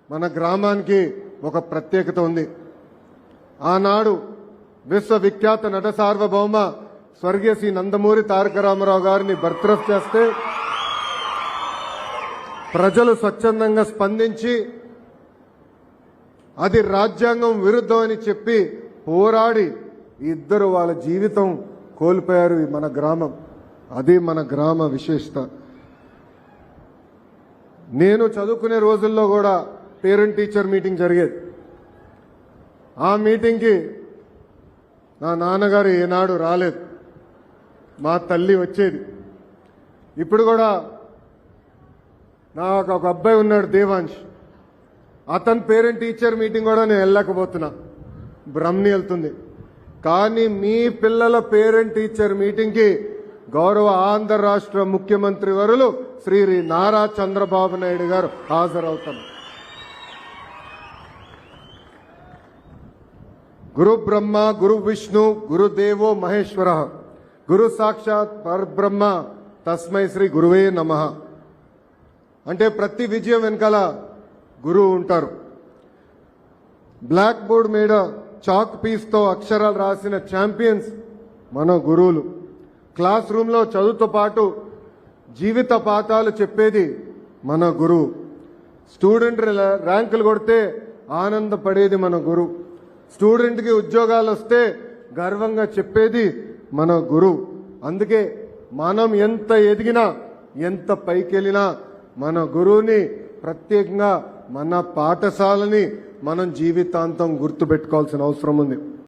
మన గ్రామానికి ఒక ప్రత్యేకత ఉంది. ఆనాడు విశ్వవిఖ్యాత నట సార్వభౌమ స్వర్గీయ శ్రీ నందమూరి తారక రామారావు గారిని బర్తరఫ్ చేస్తే ప్రజలు స్వచ్ఛందంగా స్పందించి అది రాజ్యాంగం విరుద్ధం అని చెప్పి పోరాడి ఇద్దరు వాళ్ళ జీవితం కోల్పోయారు. మన గ్రామం, అది మన గ్రామ విశేషత. నేను చదువుకునే రోజుల్లో కూడా పేరెంట్ టీచర్ మీటింగ్ జరిగేది. ఆ మీటింగ్కి నా నాన్నగారు ఏనాడు రాలేదు, మా తల్లి వచ్చేది. ఇప్పుడు కూడా నాకు ఒక అబ్బాయి ఉన్నాడు, దేవాంశ్. అతని పేరెంట్ టీచర్ మీటింగ్ కూడా నేను వెళ్ళకపోతున్నా, బ్రహ్మని వెళ్తుంది. కానీ మీ పిల్లల పేరెంట్ టీచర్ మీటింగ్కి గౌరవ ఆంధ్ర రాష్ట్ర ముఖ్యమంత్రి వరులు శ్రీ నారా చంద్రబాబు నాయుడు గారు హాజరవుతారు. గురు బ్రహ్మ గురు విష్ణు గురుదేవో మహేశ్వర గురు సాక్షాత్ పరబ్రహ్మ తస్మై శ్రీ గురువే నమః. అంటే ప్రతి విజయం వెనకాల గురువు ఉంటారు. బ్లాక్ బోర్డ్ మీద చాక్ పీస్తో అక్షరాలు రాసిన ఛాంపియన్స్ మన గురువులు. క్లాస్ రూమ్లో చదువుతో పాటు జీవిత పాఠాలు చెప్పేది మన గురువు. స్టూడెంట్ ర్యాంకులు కొడితే ఆనందపడేది మన గురువు. స్టూడెంట్కి ఉద్యోగాలు వస్తే గర్వంగా చెప్పేది మన గురువు. అందుకే మనం ఎంత ఎదిగినా ఎంత పైకెళ్ళినా మన గురువుని, ప్రత్యేకంగా మన పాఠశాలని మనం జీవితాంతం గుర్తుపెట్టుకోవాల్సిన అవసరం ఉంది.